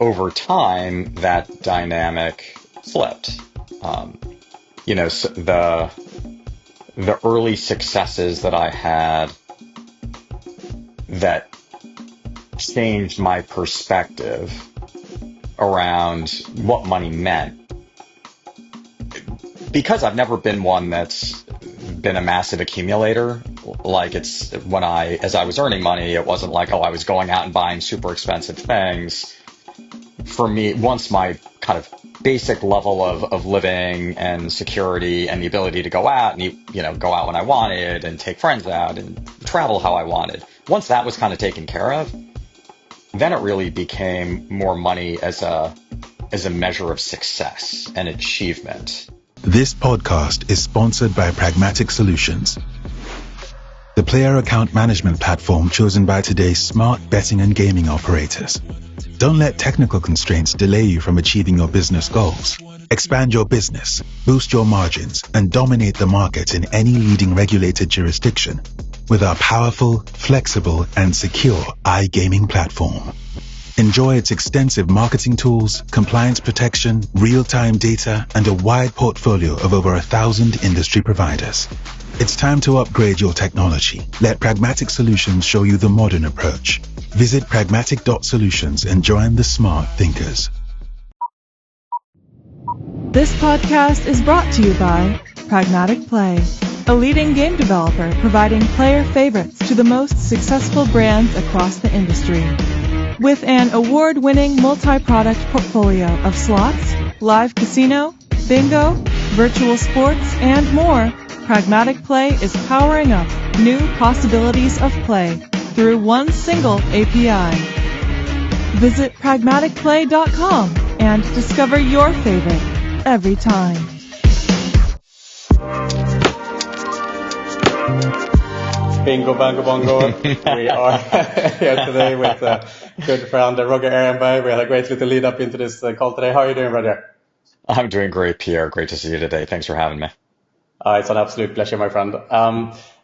over time, that dynamic flipped. So the early successes that I had that changed my perspective around what money meant. Because I've never been one that's been a massive accumulator. Like as I was earning money, it wasn't like, I was going out and buying super expensive things. For me, once my kind of basic level of living and security and the ability to go out and, go out when I wanted and take friends out and travel how I wanted. Once that was kind of taken care of, then it really became more money as a measure of success and achievement. This podcast is sponsored by Pragmatic Solutions, the player account management platform chosen by today's smart betting and gaming operators. Don't let technical constraints delay you from achieving your business goals. Expand your business, boost your margins, and dominate the market in any leading regulated jurisdiction with our powerful, flexible, and secure iGaming platform. Enjoy its extensive marketing tools, compliance protection, real-time data, and a wide portfolio of over 1,000 industry providers. It's time to upgrade your technology. Let Pragmatic Solutions show you the modern approach. Visit pragmatic.solutions and join the smart thinkers. This podcast is brought to you by Pragmatic Play, a leading game developer providing player favorites to the most successful brands across the industry. With an award-winning multi-product portfolio of slots, live casino, bingo, virtual sports, and more, Pragmatic Play is powering up new possibilities of play through one single API. Visit pragmaticplay.com and discover your favorite every time. Bingo, bango, bongo. We are here today with good friend Roger Ehrenberg. We had a great little lead up into this call today. How are you doing, Roger? I'm doing great, Pierre. Great to see you today. Thanks for having me. It's an absolute pleasure, my friend.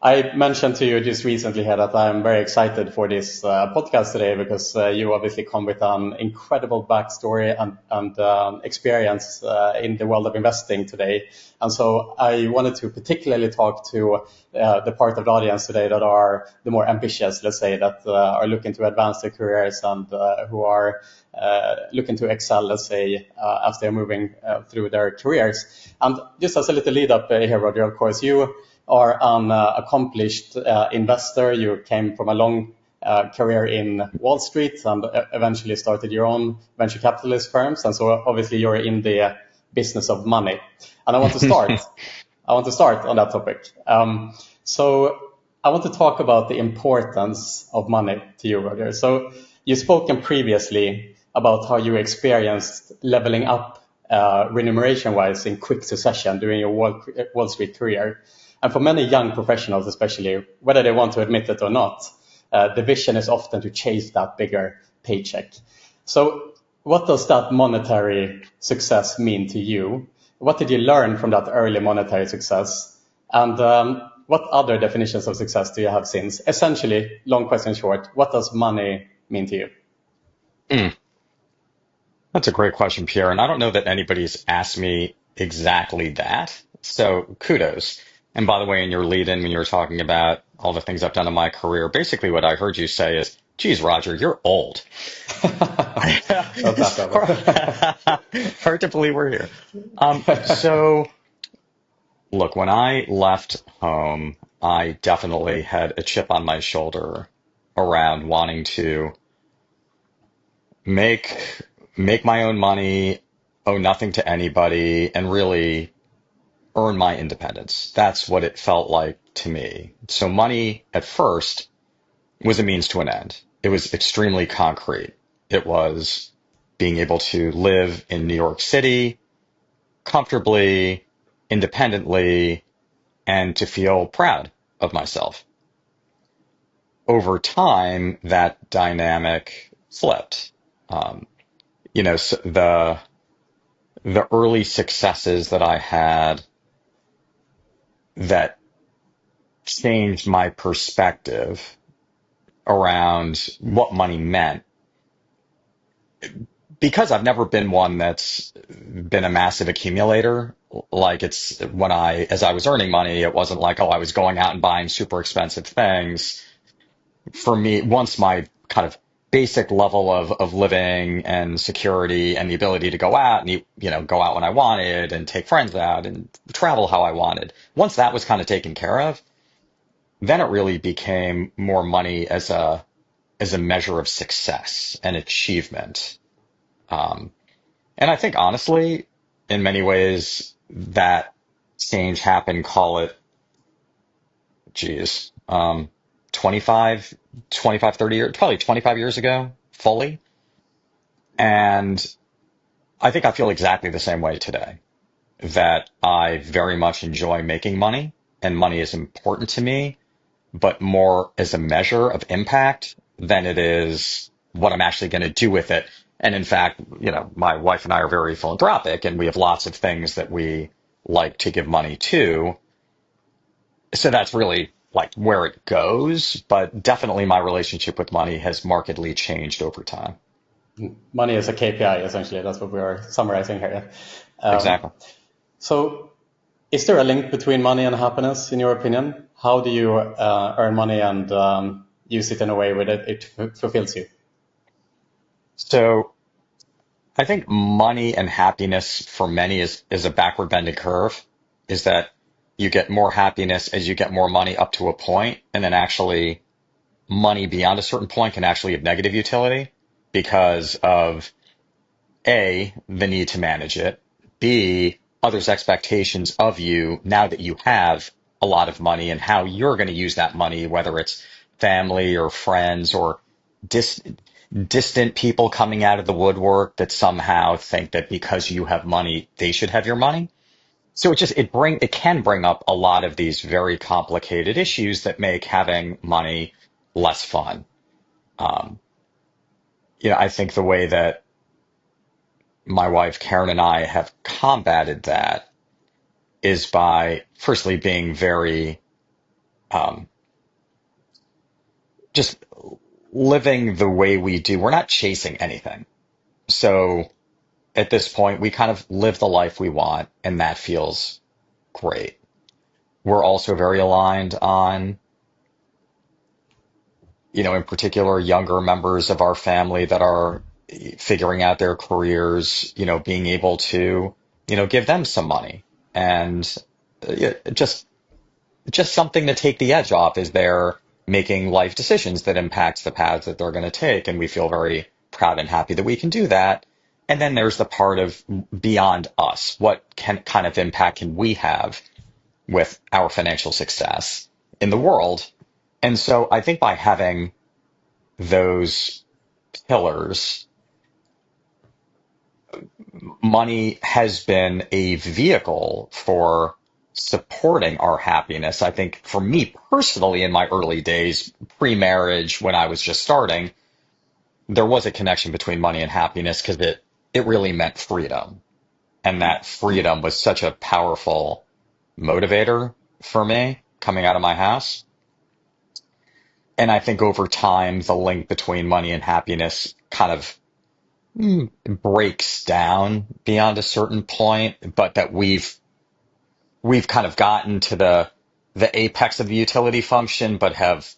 I mentioned to you just recently here that I'm very excited for this podcast today because you obviously come with an incredible backstory and experience in the world of investing today. And so I wanted to particularly talk to the part of the audience today that are the more ambitious, let's say, that are looking to advance their careers and who are looking to excel, let's say, as they're moving through their careers. And just as a little lead up here, Roger, of course, you are an accomplished investor. You came from a long career in Wall Street and eventually started your own venture capitalist firms. And so obviously you're in the business of money. And I want to start. I want to start on that topic. So I want to talk about the importance of money to you, Roger. So you've spoken previously about how you experienced leveling up remuneration-wise in quick succession during your Wall Street career. And for many young professionals, especially, whether they want to admit it or not, the vision is often to chase that bigger paycheck. So what does that monetary success mean to you? What did you learn from that early monetary success? And what other definitions of success do you have since? Essentially, long question short, what does money mean to you? That's a great question, Pierre. And I don't know that anybody's asked me exactly that. So kudos. And by the way, in your lead-in, when you were talking about all the things I've done in my career, basically what I heard you say is, geez, Roger, you're old. Hard to believe we're here. So, look, when I left home, I definitely had a chip on my shoulder around wanting to make my own money, owe nothing to anybody, and really earn my independence. That's what it felt like to me. So money at first was a means to an end. It was extremely concrete. It was being able to live in New York City comfortably, independently, and to feel proud of myself. Over time, that dynamic flipped. So the early successes that I had that changed my perspective around what money meant. because I've never been one that's been a massive accumulator. Like as I was earning money, it wasn't like, oh, I was going out and buying super expensive things. For me, once my kind of basic level of living and security and the ability to go out and, go out when I wanted and take friends out and travel how I wanted. Once that was kind of taken care of, then it really became more money as a measure of success and achievement. Um, and I think honestly, in many ways, that change happened, call it, geez, 25, 25, 30 years, probably 25 years ago, fully. And I think I feel exactly the same way today, that I very much enjoy making money and money is important to me, but more as a measure of impact than it is what I'm actually going to do with it. And in fact, my wife and I are very philanthropic and we have lots of things that we like to give money to. So that's really like where it goes, but definitely my relationship with money has markedly changed over time. Money is a KPI, essentially. That's what we are summarizing here. Exactly. So is there a link between money and happiness, in your opinion? How do you earn money and use it in a way where it fulfills you? So I think money and happiness for many is a backward bending curve, is that you get more happiness as you get more money up to a point, and then actually money beyond a certain point can actually have negative utility because of A, the need to manage it, B, others' expectations of you now that you have a lot of money and how you're going to use that money, whether it's family or friends or dis distant people coming out of the woodwork that somehow think that because you have money, they should have your money. So it can bring up a lot of these very complicated issues that make having money less fun. Um, I think the way that my wife Karen and I have combated that is by firstly being very um, just living the way we do. We're not chasing anything. So at this point, we kind of live the life we want, and that feels great. We're also very aligned on, in particular, younger members of our family that are figuring out their careers, being able to, give them some money and just something to take the edge off as they're making life decisions that impacts the paths that they're going to take. And we feel very proud and happy that we can do that. And then there's the part of beyond us. What kind of impact can we have with our financial success in the world? And so I think by having those pillars, money has been a vehicle for supporting our happiness. I think for me personally, in my early days, pre-marriage, when I was just starting, there was a connection between money and happiness because it really meant freedom. And that freedom was such a powerful motivator for me coming out of my house. And I think over time, the link between money and happiness kind of breaks down beyond a certain point, but that we've kind of gotten to the apex of the utility function, but have,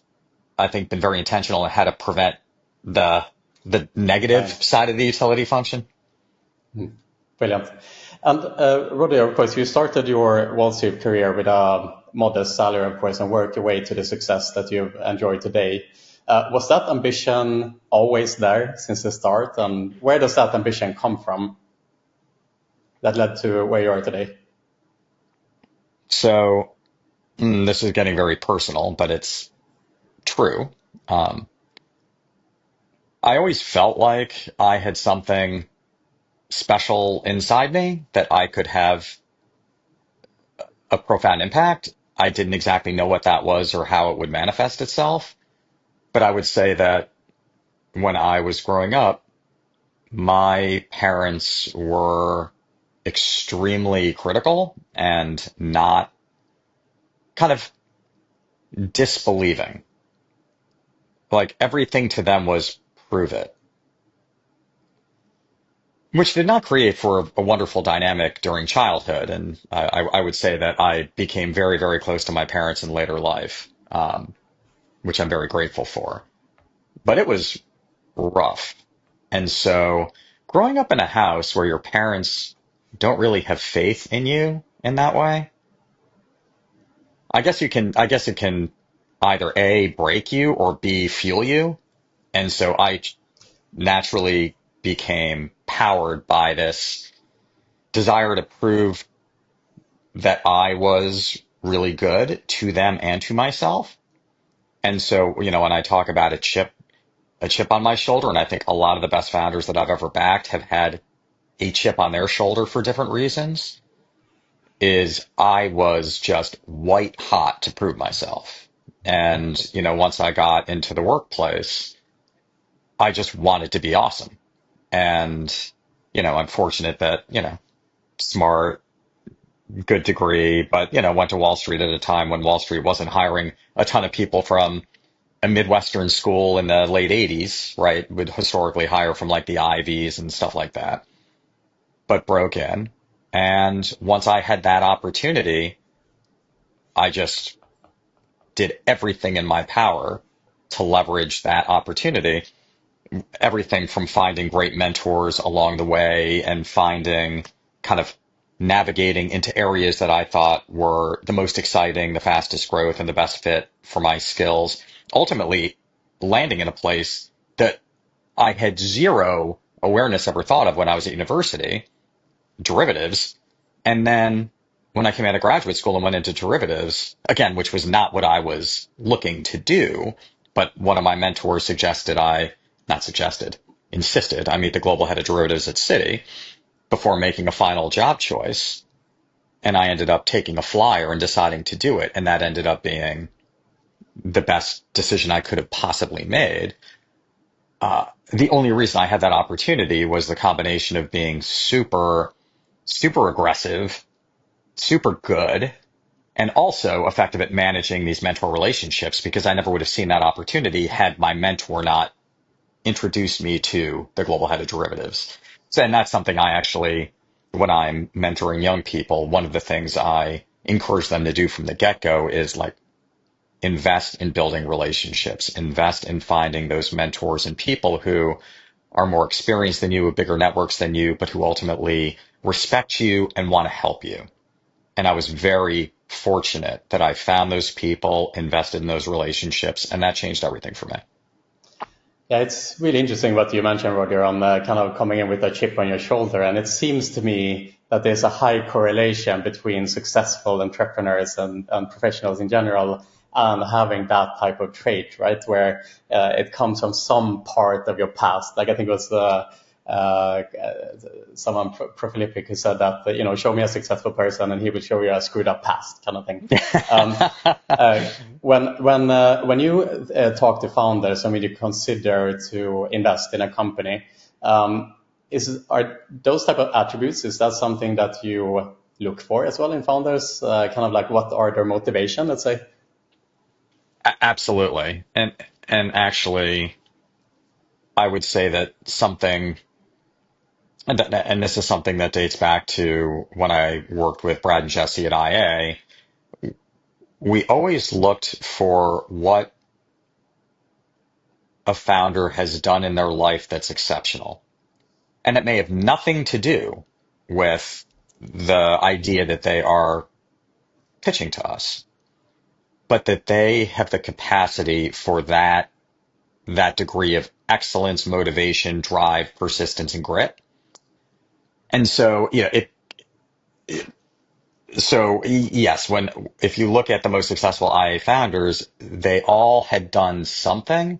I think, been very intentional in how to prevent the negative side of the utility function. Brilliant. And Roger, of course, you started your Wall Street career with a modest salary, of course, and worked your way to the success that you've enjoyed today. Was that ambition always there since the start? And where does that ambition come from that led to where you are today? So this is getting very personal, but it's true. I always felt like I had something special inside me that I could have a profound impact. I didn't exactly know what that was or how it would manifest itself. But I would say that when I was growing up, my parents were extremely critical and not kind of disbelieving. Like everything to them was prove it. which did not create for a wonderful dynamic during childhood. And I would say that I became very, very close to my parents in later life, which I'm very grateful for. But it was rough. And so growing up in a house where your parents don't really have faith in you in that way, I guess it can either A, break you or B, fuel you. And so I naturally became powered by this desire to prove that I was really good to them and to myself. And so, when I talk about a chip on my shoulder, and I think a lot of the best founders that I've ever backed have had a chip on their shoulder for different reasons, is I was just white hot to prove myself. And, once I got into the workplace, I just wanted to be awesome. And, I'm fortunate that, smart, good degree, but, went to Wall Street at a time when Wall Street wasn't hiring a ton of people from a Midwestern school in the late 80s, right? Would historically hire from like the Ivies and stuff like that, but broke in. And once I had that opportunity, I just did everything in my power to leverage that opportunity. Everything from finding great mentors along the way and finding kind of navigating into areas that I thought were the most exciting, the fastest growth, and the best fit for my skills. Ultimately, landing in a place that I had zero awareness ever thought of when I was at university, derivatives. And then when I came out of graduate school and went into derivatives, again, which was not what I was looking to do, but one of my mentors insisted I meet the global head of derivatives at Citi before making a final job choice. And I ended up taking a flyer and deciding to do it. And that ended up being the best decision I could have possibly made. The only reason I had that opportunity was the combination of being super, super aggressive, super good, and also effective at managing these mentor relationships, because I never would have seen that opportunity had my mentor not introduced me to the global head of derivatives. So, and that's something I actually, when I'm mentoring young people, one of the things I encourage them to do from the get-go is like invest in building relationships, invest in finding those mentors and people who are more experienced than you, with bigger networks than you, but who ultimately respect you and want to help you. And I was very fortunate that I found those people, invested in those relationships, and that changed everything for me. Yeah, it's really interesting what you mentioned, Roger, on kind of coming in with a chip on your shoulder. And it seems to me that there's a high correlation between successful entrepreneurs and professionals in general and having that type of trait, right? Where it comes from some part of your past. Like I think it was someone prolific who said that, show me a successful person and he will show you a screwed up past kind of thing. When you talk to founders, I mean, you consider to invest in a company, are those type of attributes, is that something that you look for as well in founders? Kind of like what are their motivation, let's say? Absolutely. And actually, I would say that something, and this is something that dates back to when I worked with Brad and Jesse at IA, we always looked for what a founder has done in their life that's exceptional. And it may have nothing to do with the idea that they are pitching to us, but that they have the capacity for that degree of excellence, motivation, drive, persistence, and grit. And so, yes, if you look at the most successful IA founders, they all had done something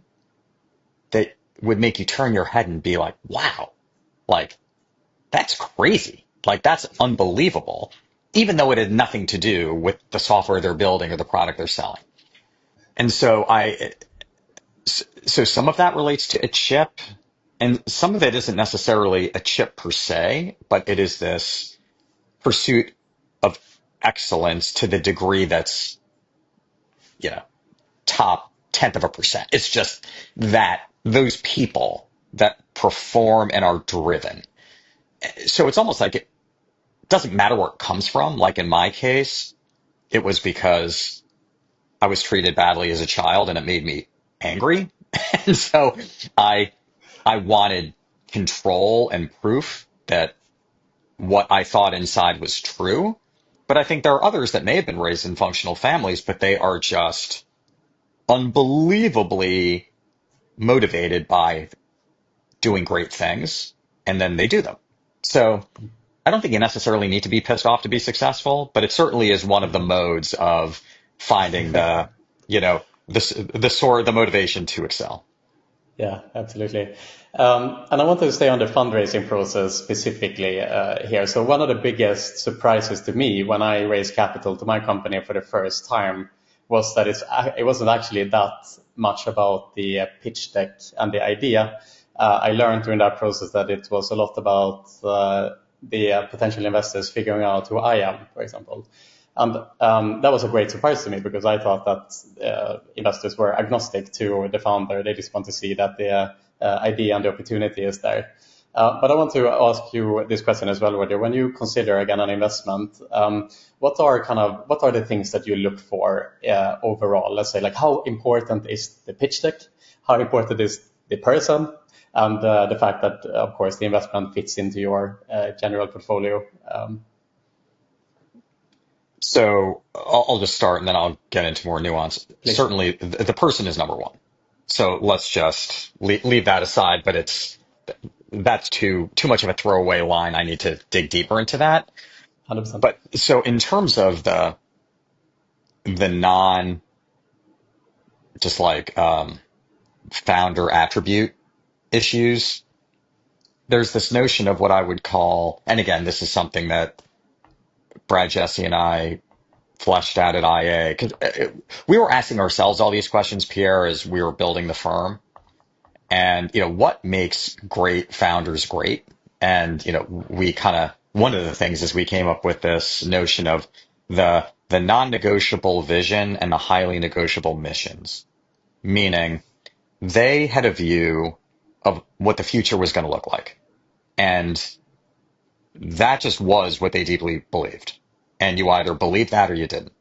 that would make you turn your head and be like, wow, like that's crazy. Like that's unbelievable, even though it had nothing to do with the software they're building or the product they're selling. And so some of that relates to a chip, and some of it isn't necessarily a chip per se, but it is this pursuit of excellence to the degree that's, top 0.1%. It's just that those people that perform and are driven. So it's almost like it doesn't matter where it comes from. Like in my case, it was because I was treated badly as a child and it made me angry. And so I, I wanted control and proof that what I thought inside was true. But I think there are others that may have been raised in functional families, but they are just unbelievably motivated by doing great things, and then they do them. So I don't think you necessarily need to be pissed off to be successful, but it certainly is one of the modes of finding you know, the motivation to excel. Yeah, absolutely. And I want to stay on the fundraising process specifically here. So one of the biggest surprises to me when I raised capital to my company for the first time was that it wasn't actually that much about the pitch deck and the idea. I learned during that process that it was a lot about the potential investors figuring out who I am, for example. And that was a great surprise to me because I thought that investors were agnostic to the founder. They just want to see that the idea and the opportunity is there. But I want to ask you this question as well, Roger. When you consider again an investment, what are the things that you look for overall? Let's say, like, how important is the pitch deck? How important is the person? And the fact that, of course, the investment fits into your general portfolio. So I'll just start and then I'll get into more nuance. Please. Certainly the person is number one. So let's just leave that aside, but that's too much of a throwaway line. I need to dig deeper into that. 100%. But so in terms of the non, just like founder attribute issues, there's this notion of what I would call, and again, this is something that Brad, Jesse, and I fleshed out at IA, because we were asking ourselves all these questions, Pierre, as we were building the firm. And, what makes great founders great? And, one of the things is we came up with this notion of the non-negotiable vision and the highly negotiable missions, meaning they had a view of what the future was going to look like. And that just was what they deeply believed. And you either believed that or you didn't.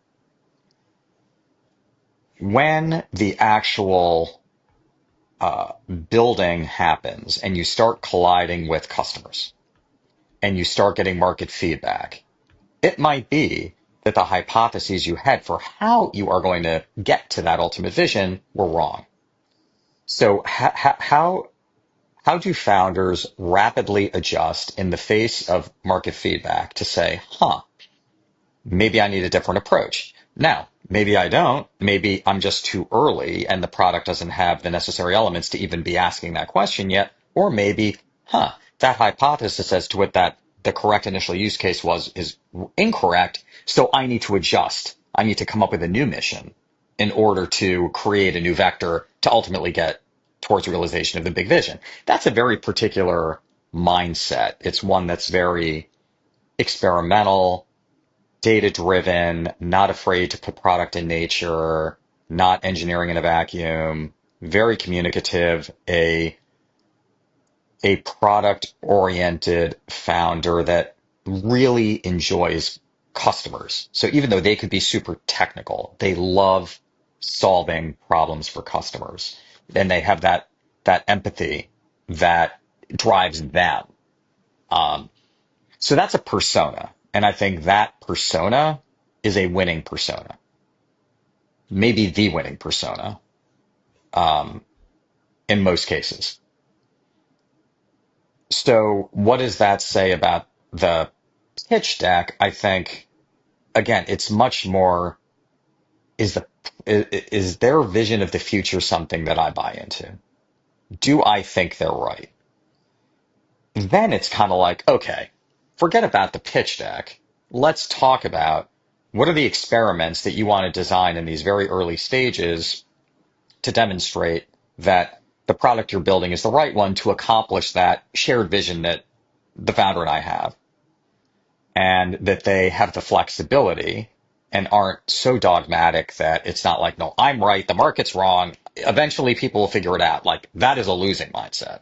When the actual building happens and you start colliding with customers and you start getting market feedback, it might be that the hypotheses you had for how you are going to get to that ultimate vision were wrong. So how do founders rapidly adjust in the face of market feedback to say, maybe I need a different approach? Now, maybe I don't. Maybe I'm just too early and the product doesn't have the necessary elements to even be asking that question yet. Or maybe, that hypothesis as to what the correct initial use case is incorrect. So I need to adjust. I need to come up with a new mission in order to create a new vector to ultimately get towards realization of the big vision. That's a very particular mindset. It's one that's very experimental, data-driven, not afraid to put product in nature, not engineering in a vacuum, very communicative, a product-oriented founder that really enjoys customers. So even though they could be super technical, they love solving problems for customers. And they have that empathy that drives them. So that's a persona. And I think that persona is a winning persona, maybe the winning persona, in most cases. So what does that say about the pitch deck? I think, again, it's much more, is their vision of the future something that I buy into? Do I think they're right? Then it's kind of like, okay, forget about the pitch deck. Let's talk about what are the experiments that you want to design in these very early stages to demonstrate that the product you're building is the right one to accomplish that shared vision that the founder and I have, and that they have the flexibility and aren't so dogmatic that it's not like, no, I'm right, the market's wrong. Eventually people will figure it out. Like, that is a losing mindset.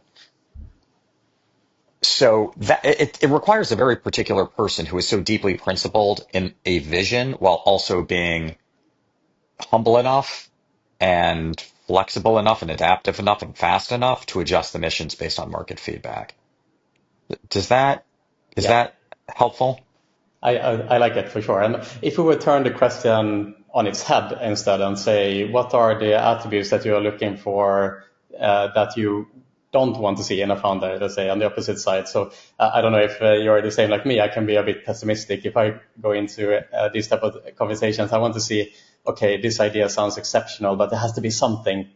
So that it requires a very particular person who is so deeply principled in a vision while also being humble enough and flexible enough and adaptive enough and fast enough to adjust the missions based on market feedback. Does that, is Yeah. that helpful? I like it for sure. And if we would turn the question on its head instead and say, what are the attributes that you are looking for that you don't want to see in a founder, let's say, on the opposite side? So I don't know if you're the same like me. I can be a bit pessimistic. If I go into these type of conversations, I want to see, okay, this idea sounds exceptional, but there has to be something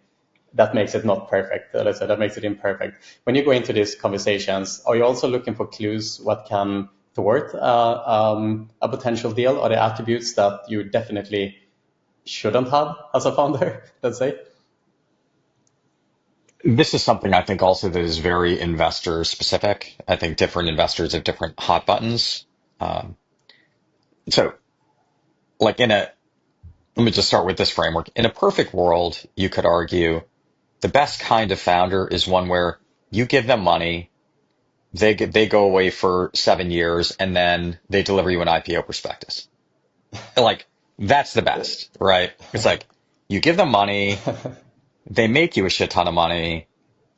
that makes it not perfect. Let's say that makes it imperfect. When you go into these conversations, are you also looking for clues what can thwart a potential deal, or the attributes that you definitely shouldn't have as a founder, let's say? This is something I think also that is very investor specific. I think different investors have different hot buttons. Um, so like let me just start with this framework. In a perfect world, you could argue the best kind of founder is one where you give them money, they go away for 7 years, and then they deliver you an IPO prospectus. Like that's the best, right? It's like you give them money, they make you a shit ton of money.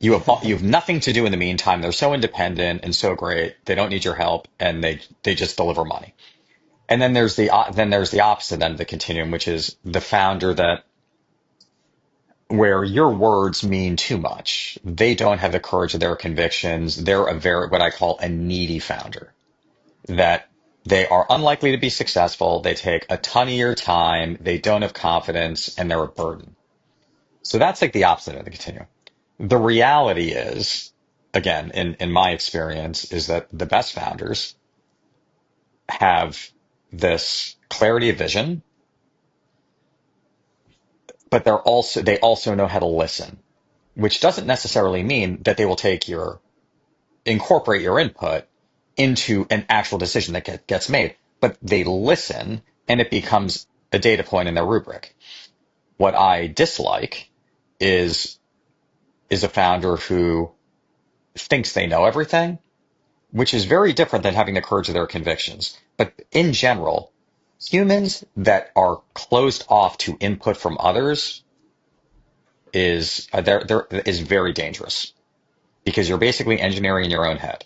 You have nothing to do in the meantime. They're so independent and so great. They don't need your help, and they just deliver money. And then there's the opposite end of the continuum, which is the founder that where your words mean too much. They don't have the courage of their convictions. They're a very, what I call a needy founder, that they are unlikely to be successful. They take a ton of your time. They don't have confidence, and they're a burden. So that's like the opposite of the continuum. The reality is, again, in my experience, is that the best founders have this clarity of vision, but they also know how to listen, which doesn't necessarily mean that they will incorporate your input into an actual decision that gets made, but they listen and it becomes a data point in their rubric. What I dislike is a founder who thinks they know everything, which is very different than having the courage of their convictions. But in general, humans that are closed off to input from others is very dangerous, because you're basically engineering in your own head,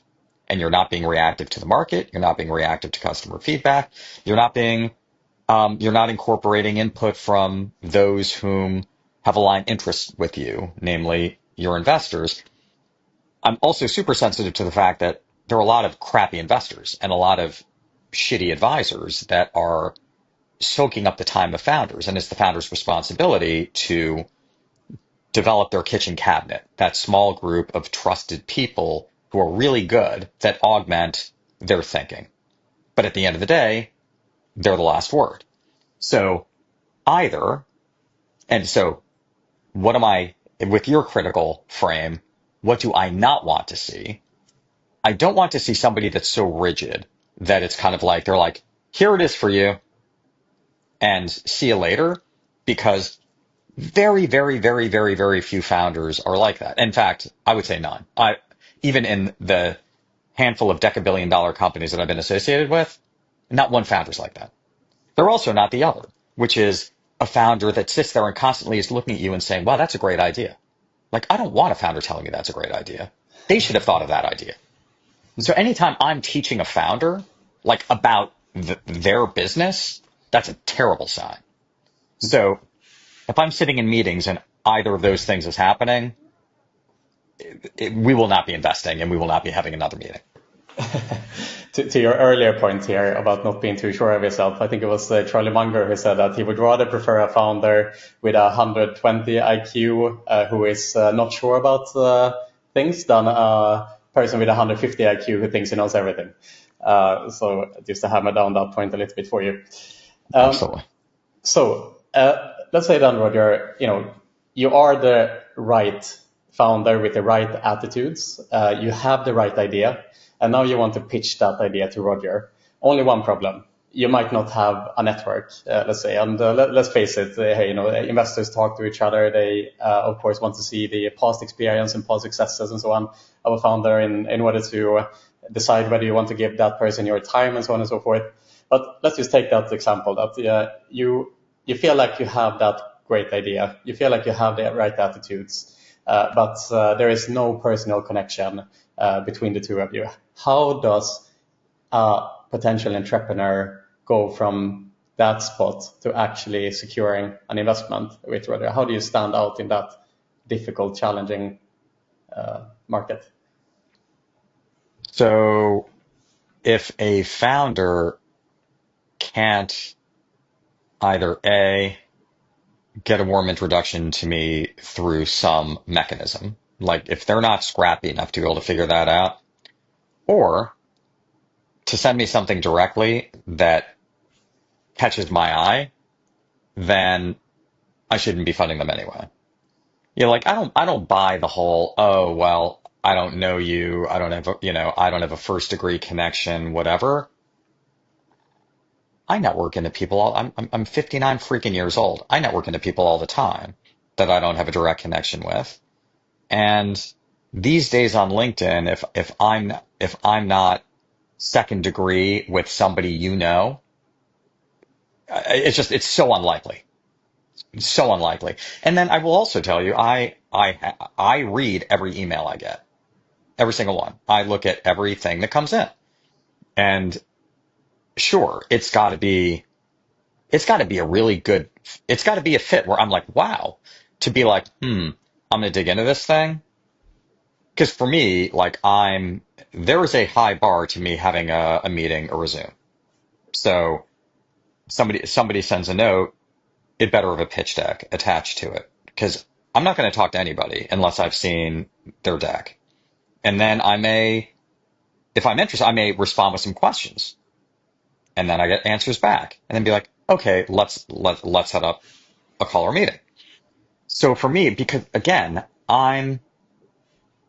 and you're not being reactive to the market. You're not being reactive to customer feedback. You're not incorporating input from those whom have aligned interests with you, namely your investors. I'm also super sensitive to the fact that there are a lot of crappy investors and a lot of shitty advisors that are soaking up the time of founders. And it's the founder's responsibility to develop their kitchen cabinet, that small group of trusted people who are really good that augment their thinking. But at the end of the day, they're the last word. So either, and so what am I, with your critical frame, what do I not want to see? I don't want to see somebody that's so rigid that it's kind of like, they're like, here it is for you, and see you later, because very, very, very, very, very few founders are like that. In fact, I would say none. Even in the handful of deca-billion-dollar companies that I've been associated with, not one founder's like that. They're also not the other, which is a founder that sits there and constantly is looking at you and saying, wow, that's a great idea. Like, I don't want a founder telling me that's a great idea. They should have thought of that idea. So anytime I'm teaching a founder, like, about their business, that's a terrible sign. So if I'm sitting in meetings and either of those things is happening, we will not be investing and we will not be having another meeting. To your earlier point here about not being too sure of yourself, I think it was Charlie Munger who said that he would rather prefer a founder with 120 IQ who is not sure about things than a person with 150 IQ who thinks he knows everything. So just to hammer down that point a little bit for you. Absolutely. So let's say then, Roger, you are the right founder with the right attitudes. You have the right idea. And now you want to pitch that idea to Roger. Only one problem. you might not have a network, let's say, and let's face it, investors talk to each other. They, of course, want to see the past experience and past successes and so on of a founder in order to decide whether you want to give that person your time and so on and so forth. But let's just take that example that you feel like you have that great idea. You feel like you have the right attitudes, but there is no personal connection between the two of you. How does a potential entrepreneur go from that spot to actually securing an investment with Roger? How do you stand out in that difficult, challenging market? So if a founder can't either A, get a warm introduction to me through some mechanism, like if they're not scrappy enough to be able to figure that out, or to send me something directly that catches my eye, then I shouldn't be funding them anyway. Like I don't buy the whole, oh, well, I don't know you. I don't have I don't have a first degree connection, whatever. I network into people. I'm 59 freaking years old. I network into people all the time that I don't have a direct connection with. And these days on LinkedIn, if I'm not second degree with somebody, it's so unlikely. So unlikely. And then I will also tell you, I read every email I get, every single one. I look at everything that comes in, and sure, it's got to be a really good, it's got to be a fit where I'm like, wow, to be like, I'm going to dig into this thing. Because for me, like there is a high bar to me having a meeting or a Zoom. So somebody sends a note, it better have a pitch deck attached to it, because I'm not going to talk to anybody unless I've seen their deck. And then if I'm interested, I may respond with some questions, and then I get answers back, and then be like, okay, let's set up a call or meeting. So for me, because again,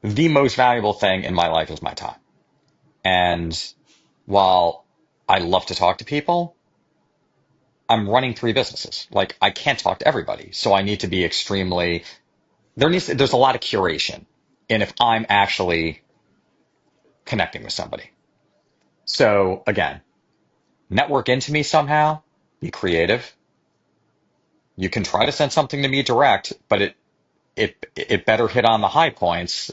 the most valuable thing in my life is my time. And while I love to talk to people, I'm running 3 businesses. Like I can't talk to everybody. So I need to be there's a lot of curation in if I'm actually connecting with somebody. So again, network into me somehow, be creative. You can try to send something to me direct, but it better hit on the high points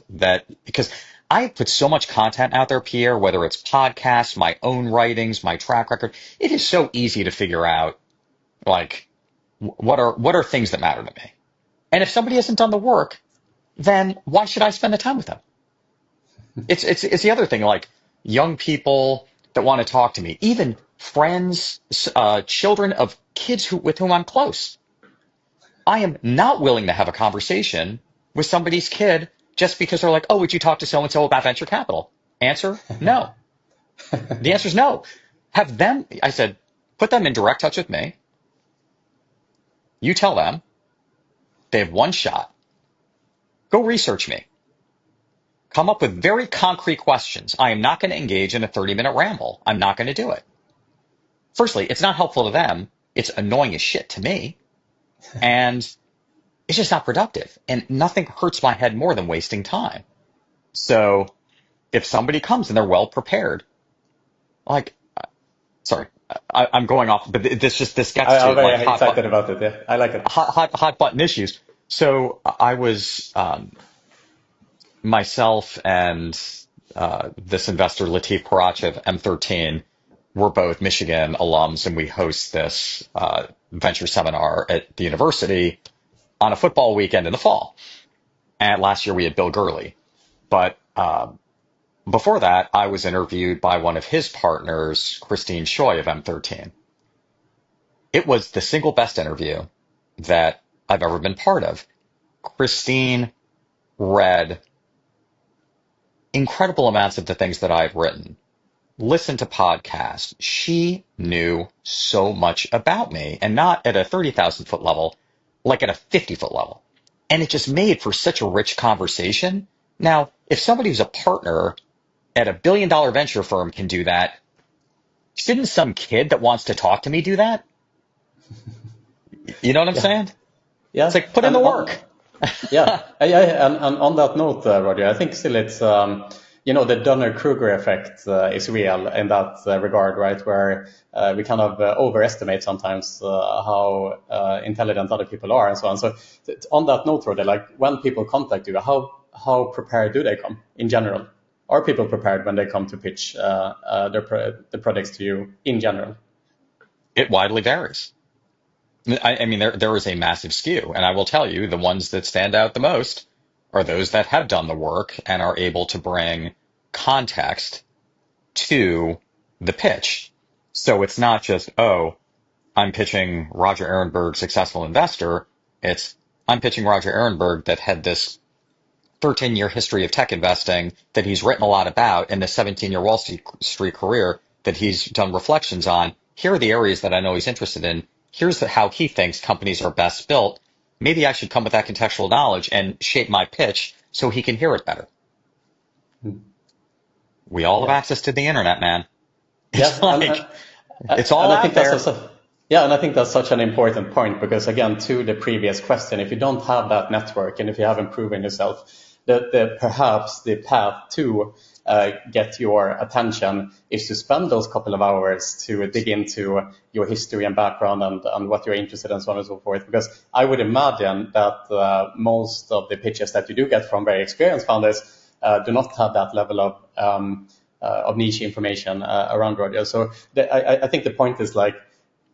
because I put so much content out there, Pierre, whether it's podcasts, my own writings, my track record. It is so easy to figure out, like, what are things that matter to me? And if somebody hasn't done the work, then why should I spend the time with them? It's the other thing, like young people that want to talk to me, even friends, children of kids with whom I'm close. I am not willing to have a conversation with somebody's kid just because they're like, oh, would you talk to so-and-so about venture capital? Answer, no. The answer is no. I said, put them in direct touch with me. You tell them they have one shot. Go research me. Come up with very concrete questions. I am not going to engage in a 30-minute ramble. I'm not going to do it. Firstly, it's not helpful to them. It's annoying as shit to me. And it's just not productive. And nothing hurts my head more than wasting time. So if somebody comes and they're well prepared, like, sorry, I'm going off, but this gets to I'm very like excited about it. Yeah, I like it. Hot button issues. So I was, myself and this investor, Latif Karachev, M13, we're both Michigan alums, and we host this venture seminar at the university on a football weekend in the fall. And last year we had Bill Gurley. But before that, I was interviewed by one of his partners, Christine Choi of M13. It was the single best interview that I've ever been part of. Christine read incredible amounts of the things that I've written, listened to podcasts. She knew so much about me, and not at a 30,000 foot level, like at a 50-foot level. And it just made for such a rich conversation. Now, if somebody who's a partner at $1 billion venture firm can do that, shouldn't some kid that wants to talk to me do that? You know what I'm Yeah. saying? It's Yeah. like, put in And the work. and on that note, Roger, I think still it's the Dunner-Kruger effect is real in that regard, right? Where we kind of overestimate sometimes how intelligent other people are and so on. So on that note, Roger, like when people contact you, how prepared do they come in general? Are people prepared when they come to pitch the products to you in general? It widely varies. I mean, there is a massive skew, and I will tell you, the ones that stand out the most are those that have done the work and are able to bring context to the pitch. So it's not just, oh, I'm pitching Roger Ehrenberg, successful investor. It's, I'm pitching Roger Ehrenberg that had this 13-year history of tech investing that he's written a lot about and a 17-year Wall Street career that he's done reflections on. Here are the areas that I know he's interested in. Here's how he thinks companies are best built. Maybe I should come with that contextual knowledge and shape my pitch so he can hear it better. We all have Yeah. access to the internet, man. Yeah. It's like, it's all And I out think there. and I think that's such an important point because again, to the previous question, if you don't have that network and if you haven't proven yourself, perhaps the path to get your attention is to spend those couple of hours to dig into your history and background and what you're interested in, so on and so forth. Because I would imagine that most of the pitches that you do get from very experienced founders do not have that level of niche information around Roger. So I think the point is like,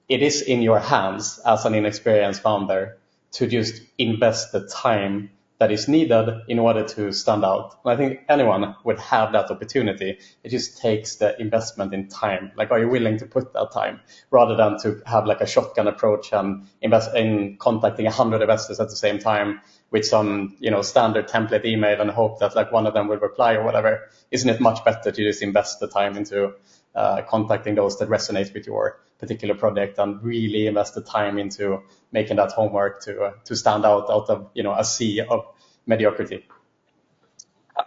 it is in your hands as an inexperienced founder to just invest the time that is needed in order to stand out. And I think anyone would have that opportunity. It just takes the investment in time. Like, are you willing to put that time rather than to have like a shotgun approach and invest in contacting 100 investors at the same time with some, standard template email and hope that like one of them will reply or whatever? Isn't it much better to just invest the time into contacting those that resonate with your particular project and really invest the time into making that homework to stand out of a sea of mediocrity?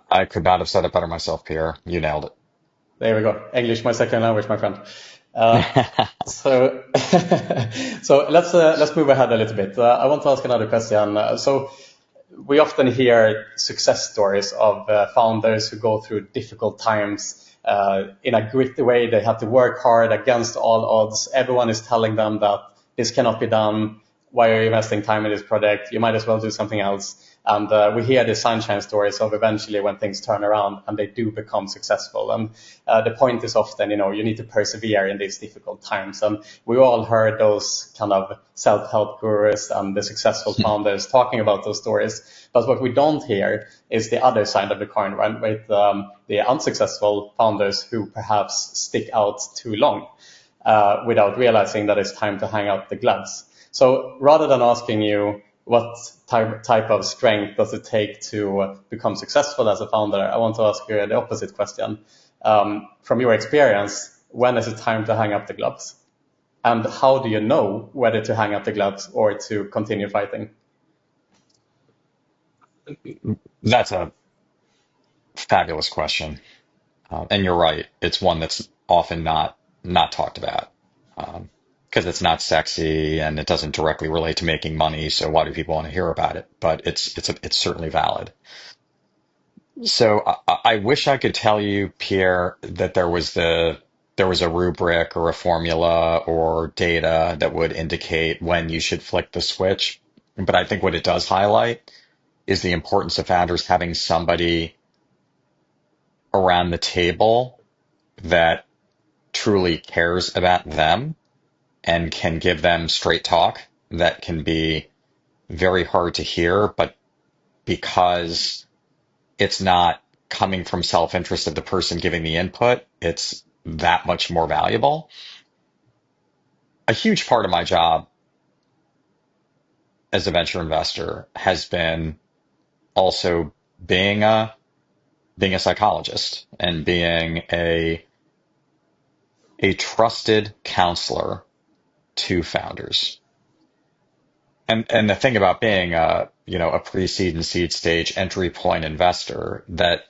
I could not have said it better myself, Pierre. You nailed There we go. English, my second language, my friend. it. So so let's move ahead a little bit. I want to ask another question. So we often hear success stories of founders who go through difficult times in a gritty way. They have to work hard against all odds. Everyone is telling them that this cannot be done. Why are you investing time in this project? You might as well do something else. And we hear the sunshine stories of eventually when things turn around and they do become successful. And the point is often, you need to persevere in these difficult times. And we all heard those kind of self-help gurus and the successful founders talking about those stories. But what we don't hear is the other side of the coin, right? With the unsuccessful founders who perhaps stick out too long without realizing that it's time to hang up the gloves. So rather than asking you what type of strength does it take to become successful as a founder, I want to ask you the opposite question. From your experience, when is it time to hang up the gloves? And how do you know whether to hang up the gloves or to continue fighting? That's a fabulous question. And you're right. It's one that's often not talked about. Because it's not sexy and it doesn't directly relate to making money. So why do people want to hear about it? But it's certainly valid. So I wish I could tell you, Pierre, that there was a rubric or a formula or data that would indicate when you should flick the switch. But I think what it does highlight is the importance of founders having somebody around the table that truly cares about them and can give them straight talk that can be very hard to hear, but because it's not coming from self-interest of the person giving the input, it's that much more valuable. A huge part of my job as a venture investor has been also being a psychologist and being a trusted counselor to founders. And the thing about being a pre-seed and seed stage entry point investor, that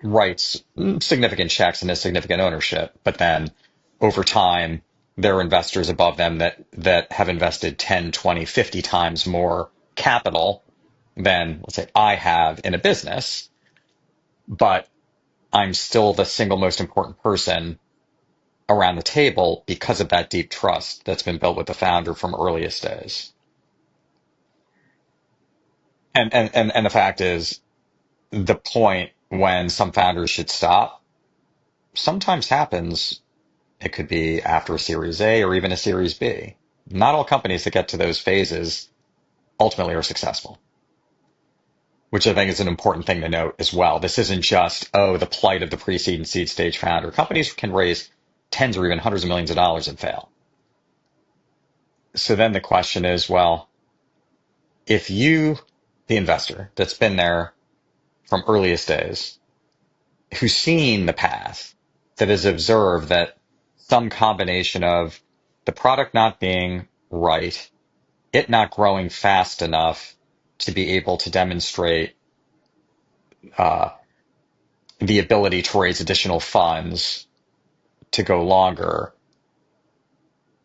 writes significant checks and has significant ownership, but then over time, there are investors above them that have invested 10, 20, 50 times more capital than, let's say, I have in a business, but I'm still the single most important person around the table because of that deep trust that's been built with the founder from earliest days. And the fact is, the point when some founders should stop sometimes happens. It could be after a Series A or even a Series B. Not all companies that get to those phases ultimately are successful, which I think is an important thing to note as well. This isn't just, the plight of the pre-seed and seed stage founder. Companies can raise tens or even hundreds of millions of dollars and fail. So then the question is, well, if you, the investor that's been there from earliest days, who's seen the path, that has observed that some combination of the product not being right, it not growing fast enough to be able to demonstrate the ability to raise additional funds to go longer,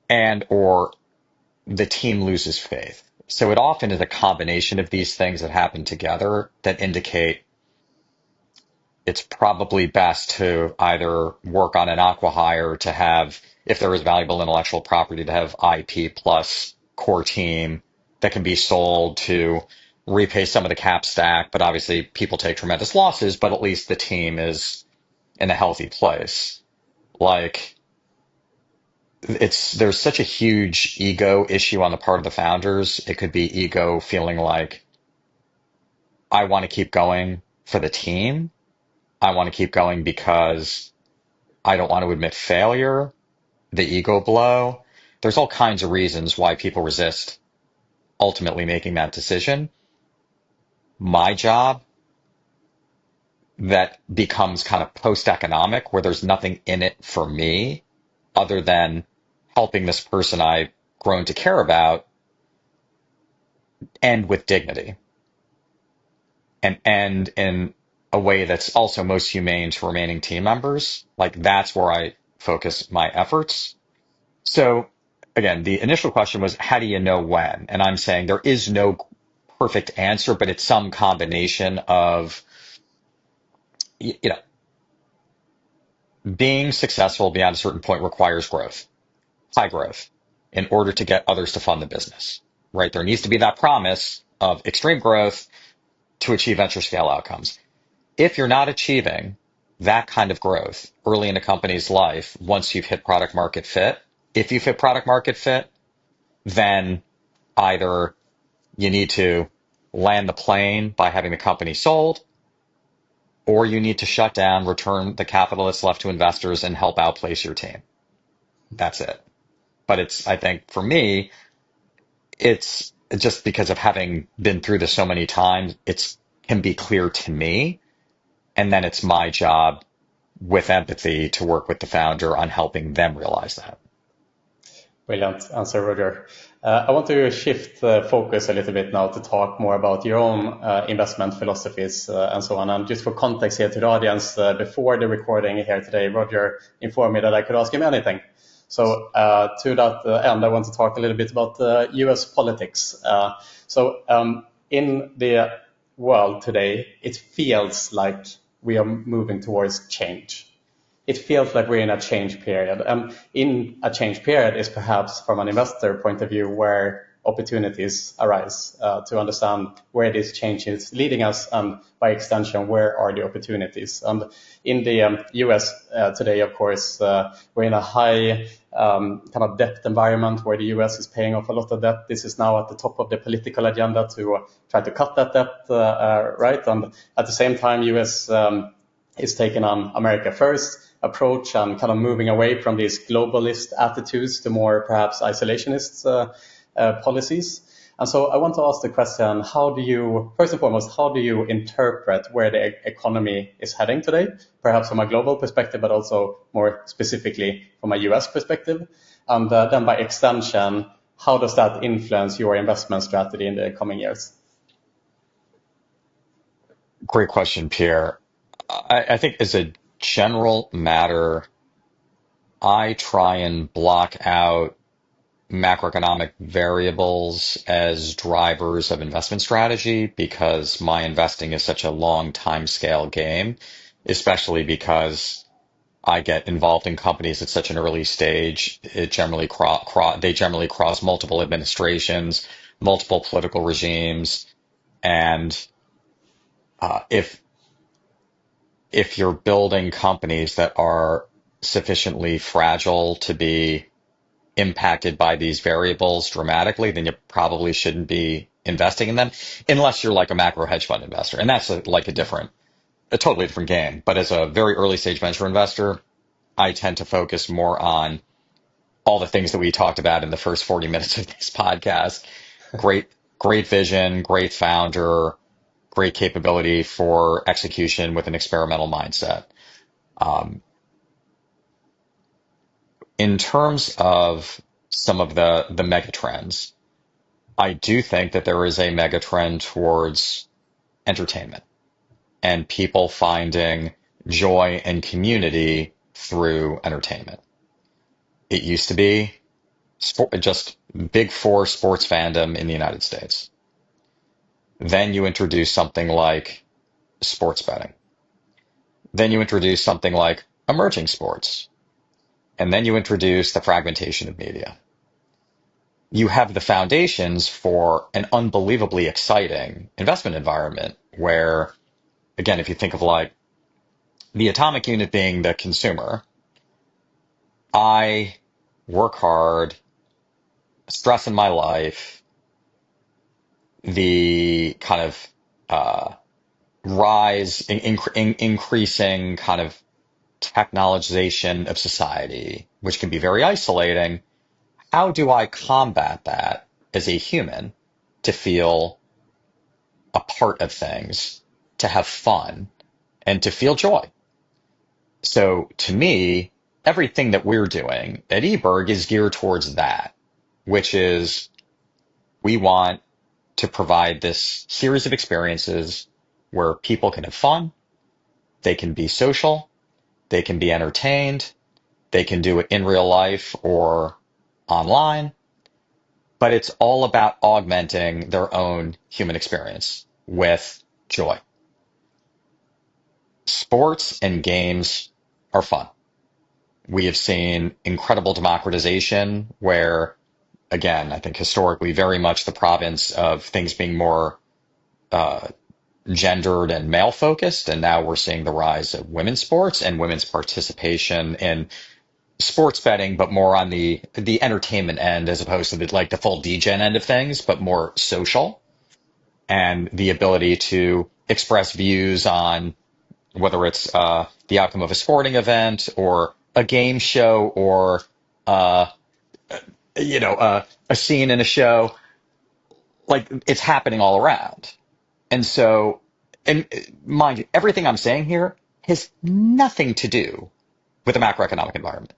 and or the team loses faith. So it often is a combination of these things that happen together that indicate it's probably best to either work on an acqui-hire to have, if there is valuable intellectual property, to have IP plus core team that can be sold to repay some of the cap stack. But obviously people take tremendous losses, but at least the team is in a healthy place. Like, there's such a huge ego issue on the part of the founders. It could be ego feeling like, I want to keep going for the team. I want to keep going because I don't want to admit failure, the ego blow. There's all kinds of reasons why people resist ultimately making that decision. My job, that becomes kind of post-economic, where there's nothing in it for me other than helping this person I've grown to care about end with dignity and end in a way that's also most humane to remaining team members. Like, that's where I focus my efforts. So again, the initial question was, how do you know when? And I'm saying there is no perfect answer, but it's some combination of, being successful beyond a certain point requires growth, high growth, in order to get others to fund the business, right? There needs to be that promise of extreme growth to achieve venture scale outcomes. If you're not achieving that kind of growth early in a company's life, once you've hit product market fit, if you've hit product market fit, then either you need to land the plane by having the company sold, or you need to shut down, return the capital that's left to investors, and help outplace your team. That's it. But I think for me, it's just because of having been through this so many times, it can be clear to me. And then it's my job with empathy to work with the founder on helping them realize that. Brilliant answer, Roger. I want to shift focus a little bit now to talk more about your own investment philosophies and so on. And just for context here to the audience, before the recording here today, Roger informed me that I could ask him anything. So to that end, I want to talk a little bit about US politics. In the world today, it feels like we are moving towards change. It feels like we're in a change period. And in a change period is perhaps from an investor point of view where opportunities arise to understand where this change is leading us, and by extension, where are the opportunities. And in the US today, of course, we're in a high kind of debt environment where the US is paying off a lot of debt. This is now at the top of the political agenda to try to cut that debt, right? And at the same time, US is taking on America First approach and kind of moving away from these globalist attitudes to more perhaps isolationist policies. And so I want to ask the question, first and foremost, how do you interpret where the economy is heading today, perhaps from a global perspective, but also more specifically from a US perspective? And then by extension, how does that influence your investment strategy in the coming years? Great question, Pierre. I think as a general matter, I try and block out macroeconomic variables as drivers of investment strategy because my investing is such a long time scale game, especially because I get involved in companies at such an early stage. They generally cross multiple administrations, multiple political regimes, and if you're building companies that are sufficiently fragile to be impacted by these variables dramatically, then you probably shouldn't be investing in them unless you're like a macro hedge fund investor. And that's a totally different game. But as a very early stage venture investor, I tend to focus more on all the things that we talked about in the first 40 minutes of this podcast. Great vision, great founder, great capability for execution with an experimental mindset. Um, in terms of some of the mega trends, I do think that there is a mega trend towards entertainment and people finding joy and community through entertainment. It used to be just big four sports fandom in the United States. Then you introduce something like sports betting. Then you introduce something like emerging sports. And then you introduce the fragmentation of media. You have the foundations for an unbelievably exciting investment environment where, again, if you think of like the atomic unit being the consumer, I work hard, stress in my life, the kind of increasing kind of technologization of society, which can be very isolating. How do I combat that as a human to feel a part of things, to have fun, and to feel joy? So to me, everything that we're doing at Eberg is geared towards that, which is we want to provide this series of experiences where people can have fun, they can be social, they can be entertained, they can do it in real life or online, but it's all about augmenting their own human experience with joy. Sports and games are fun. We have seen incredible democratization where, again, I think historically very much the province of things being more gendered and male focused. And now we're seeing the rise of women's sports and women's participation in sports betting, but more on the entertainment end as opposed to the full degen end of things, but more social and the ability to express views on whether it's the outcome of a sporting event or a game show or a scene in a show. Like it's happening all around. And so, and mind you, everything I'm saying here has nothing to do with the macroeconomic environment.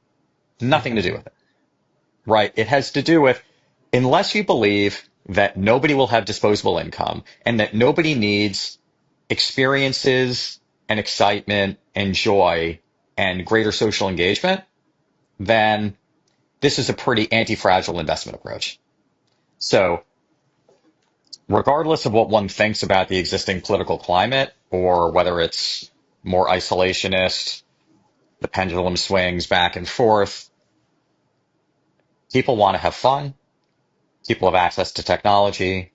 Nothing to do with it, right? It has to do with, unless you believe that nobody will have disposable income and that nobody needs experiences and excitement and joy and greater social engagement, then this is a pretty anti-fragile investment approach. So regardless of what one thinks about the existing political climate or whether it's more isolationist, the pendulum swings back and forth, people want to have fun. People have access to technology.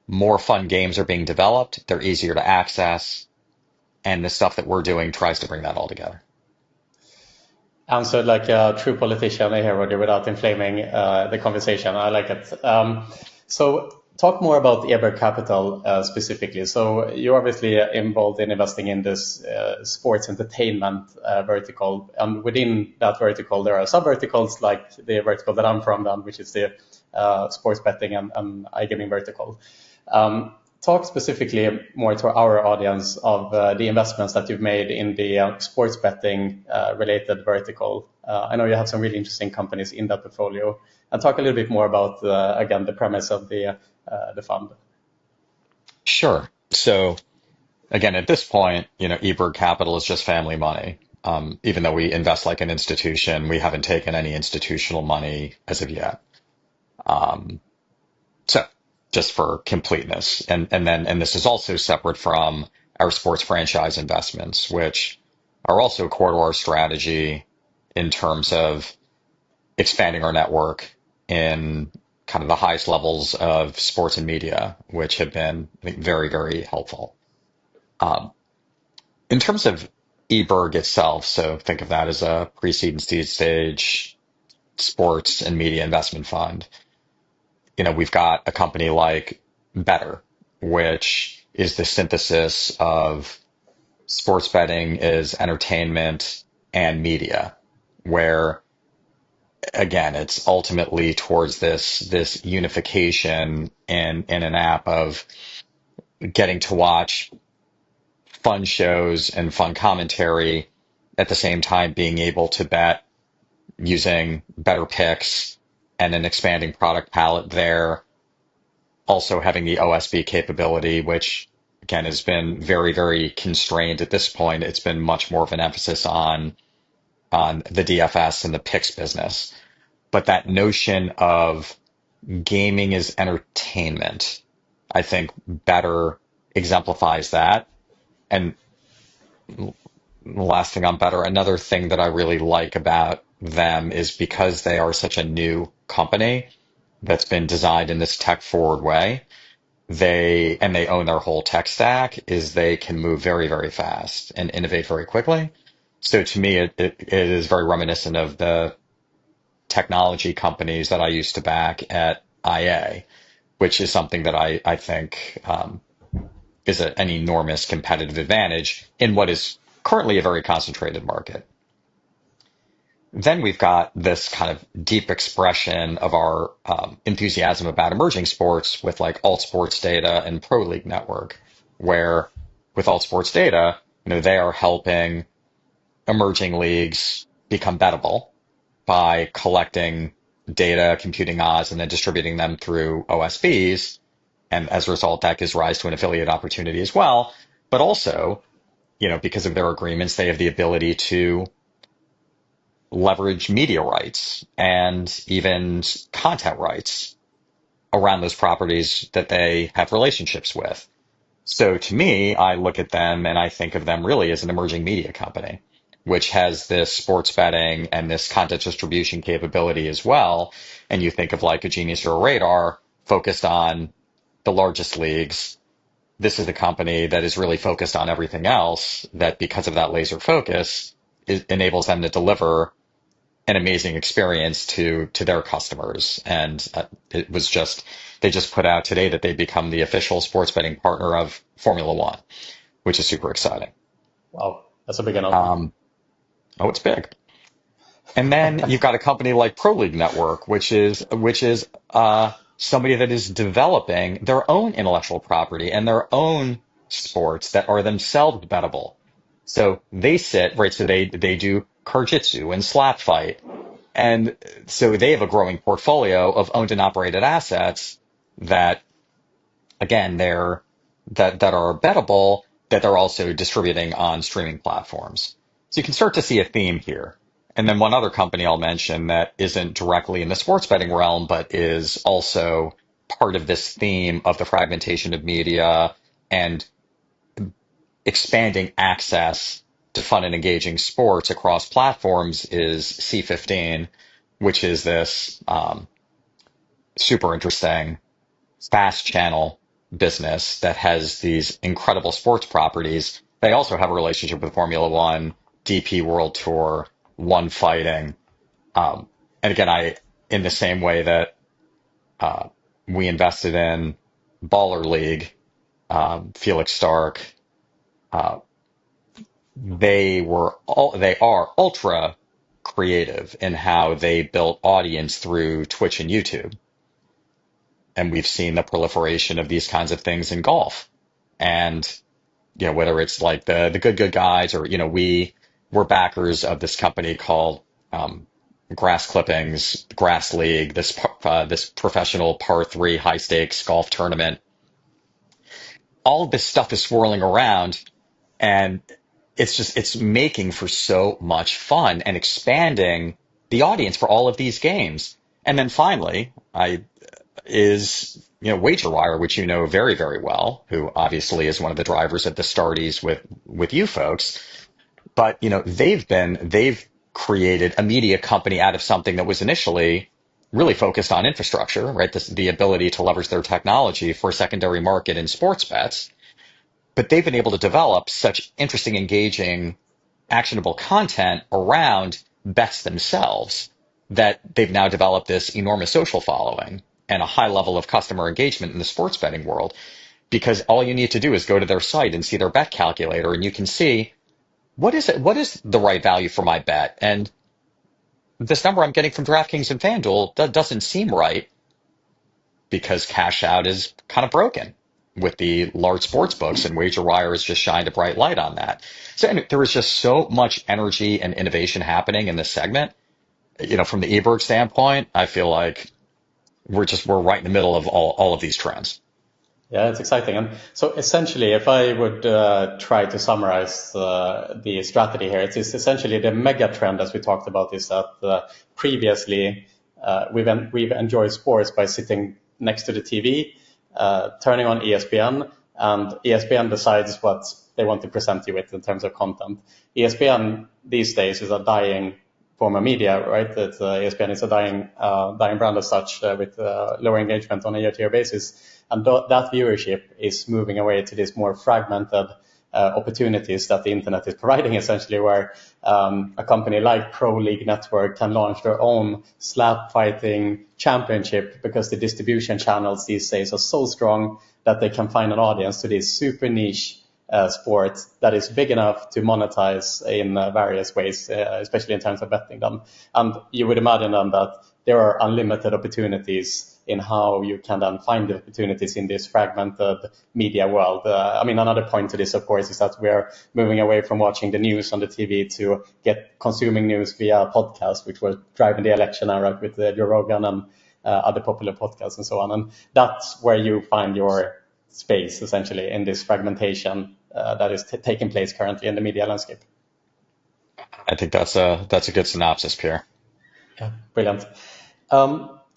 More fun games are being developed. They're easier to access. And the stuff that we're doing tries to bring that all together. Answered like a true politician here, Roger, without inflaming the conversation. I like it. So talk more about Eberg Capital specifically. So you're obviously involved in investing in this sports entertainment vertical. And within that vertical, there are sub-verticals like the vertical that I'm from, which is the sports betting and iGaming vertical. Talk specifically more to our audience of the investments that you've made in the sports betting related vertical. I know you have some really interesting companies in that portfolio. And talk a little bit more about, again, the premise of the fund. Sure. So again, at this point, Eberg Capital is just family money. Even though we invest like an institution, we haven't taken any institutional money as of yet. Um, so just for completeness. And this is also separate from our sports franchise investments, which are also core to our strategy in terms of expanding our network in kind of the highest levels of sports and media, which have been, I think, very, very helpful. Um, in terms of eBerg itself, so think of that as a pre-seed and seed stage sports and media investment fund. We've got a company like Better, which is the synthesis of sports betting is entertainment and media, where again, it's ultimately towards this unification in an app of getting to watch fun shows and fun commentary at the same time being able to bet using better picks and an expanding product palette there. Also having the OSB capability, which again has been very, very constrained at this point. It's been much more of an emphasis on the DFS and the picks business. But that notion of gaming is entertainment, I think better exemplifies that. And the last thing on Better, another thing that I really like about them is because they are such a new company that's been designed in this tech forward way, they own their whole tech stack, is they can move very, very fast and innovate very quickly. So to me, it is very reminiscent of the technology companies that I used to back at IA, which is something that I think is an enormous competitive advantage in what is currently a very concentrated market. Then we've got this kind of deep expression of our enthusiasm about emerging sports with like Alt Sports Data and Pro League Network, where with Alt Sports Data, they are helping emerging leagues become bettable by collecting data, computing odds, and then distributing them through OSBs. And as a result, that gives rise to an affiliate opportunity as well. But also, because of their agreements, they have the ability to leverage media rights and even content rights around those properties that they have relationships with. So to me, I look at them and I think of them really as an emerging media company, which has this sports betting and this content distribution capability as well. And you think of like a Genius or a Radar focused on the largest leagues. This is a company that is really focused on everything else, that because of that laser focus, it enables them to deliver an amazing experience to their customers. And they just put out today that they become the official sports betting partner of Formula One, which is super exciting. Wow, that's a big announcement. Oh, it's big. And then you've got a company like Pro League Network, which is somebody that is developing their own intellectual property and their own sports that are themselves bettable. So they sit, right, so they do Kujitsu and slap fight. And so they have a growing portfolio of owned and operated assets that, again, that are bettable, that they're also distributing on streaming platforms. So you can start to see a theme here. And then one other company I'll mention that isn't directly in the sports betting realm, but is also part of this theme of the fragmentation of media and expanding access to fun and engaging sports across platforms is C15, which is this super interesting fast channel business that has these incredible sports properties. They also have a relationship with Formula One, DP World Tour, One Fighting. And again, in the same way that we invested in Baller League, Felix Stark, they are ultra creative in how they built audience through Twitch and YouTube. And we've seen the proliferation of these kinds of things in golf. And, whether it's like the good guys or, we're backers of this company called Grass Clippings, Grass League, this professional par 3 high stakes golf tournament. all of this stuff is swirling around, and it's making for so much fun and expanding the audience for all of these games. And then finally, WagerWire, which you know very, very well, who obviously is one of the drivers at the Starties with you folks. But, they've created a media company out of something that was initially really focused on infrastructure, right? The ability to leverage their technology for a secondary market in sports bets. But they've been able to develop such interesting, engaging, actionable content around bets themselves that they've now developed this enormous social following and a high level of customer engagement in the sports betting world, because all you need to do is go to their site and see their bet calculator, and you can see what is the right value for my bet. And this number I'm getting from DraftKings and FanDuel doesn't seem right, because cash out is kind of broken with the large sports books, and WagerWire has just shined a bright light on that. So anyway, there is just so much energy and innovation happening in this segment. From the Eberg standpoint, I feel like we're right in the middle of all of these trends. Yeah, it's exciting. And so essentially, if I would try to summarize the strategy here, it's essentially the mega trend, as we talked about, is that previously we've enjoyed sports by sitting next to the TV, turning on ESPN, and ESPN decides what they want to present you with in terms of content. ESPN these days is a dying form of media, right? ESPN is a dying brand as such, with lower engagement on a year-to-year basis. And that viewership is moving away to these more fragmented opportunities that the internet is providing, essentially, where a company like Pro League Network can launch their own slap fighting championship, because the distribution channels these days are so strong that they can find an audience to this super niche sport that is big enough to monetize in various ways, especially in terms of betting them. And you would imagine then that there are unlimited opportunities in how you can then find the opportunities in this fragmented media world. Another point to this, of course, is that we're moving away from watching the news on the TV to consuming news via podcasts, which was driving the election era with Joe Rogan and other popular podcasts and so on. And that's where you find your space, essentially, in this fragmentation that is taking place currently in the media landscape. I think that's a good synopsis, Pierre. Yeah, brilliant.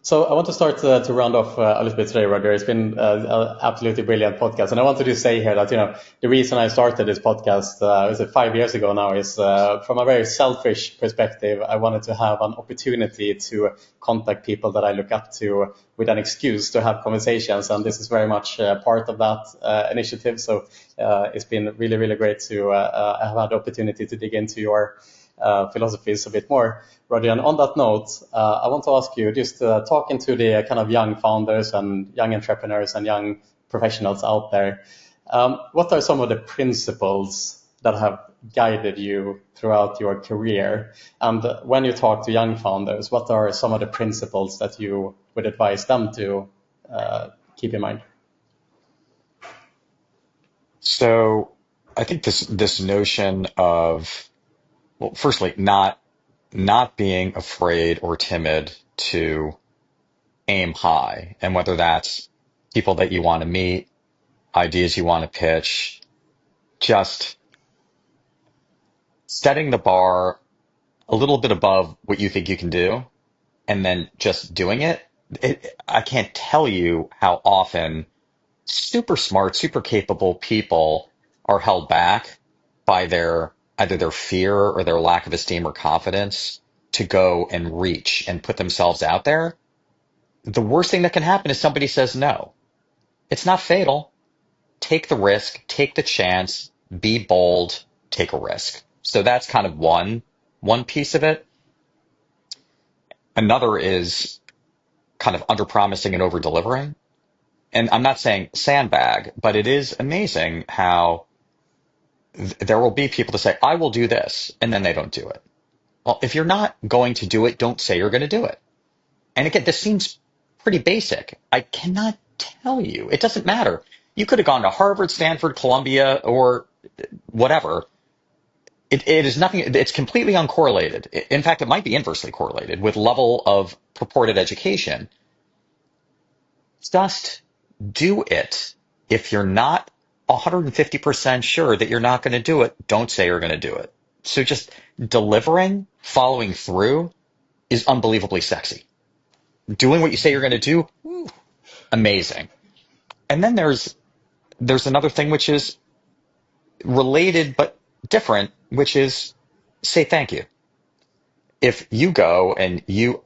So I want to start to round off a little bit today, Roger. It's been an absolutely brilliant podcast. And I wanted to say here that, the reason I started this podcast, was it 5 years ago now, is from a very selfish perspective. I wanted to have an opportunity to contact people that I look up to with an excuse to have conversations. And this is very much part of that initiative. So it's been really, really great to have had the opportunity to dig into your philosophies a bit more, Roger. And on that note, I want to ask you, just talking to the kind of young founders and young entrepreneurs and young professionals out there, what are some of the principles that have guided you throughout your career? And when you talk to young founders, what are some of the principles that you would advise them to keep in mind? So I think this notion of, well, firstly, not being afraid or timid to aim high, and whether that's people that you want to meet, ideas you want to pitch, just setting the bar a little bit above what you think you can do, and then just doing it. I can't tell you how often super smart, super capable people are held back by either their fear or their lack of esteem or confidence to go and reach and put themselves out there. The worst thing that can happen is somebody says no. It's not fatal. Take the risk, take the chance, be bold, take a risk. So that's kind of one piece of it. Another is kind of under-promising and over-delivering. And I'm not saying sandbag, but it is amazing how there will be people to say, I will do this, and then they don't do it. Well, if you're not going to do it, don't say you're going to do it. And again, this seems pretty basic. I cannot tell you. It doesn't matter. You could have gone to Harvard, Stanford, Columbia, or whatever. It is nothing. It's completely uncorrelated. In fact, it might be inversely correlated with level of purported education. Just do it. If you're not 150% sure that you're not going to do it, don't say you're going to do it. So just delivering, following through is unbelievably sexy. Doing what you say you're going to do, amazing. And then there's another thing which is related but different, which is say thank you. If you go and you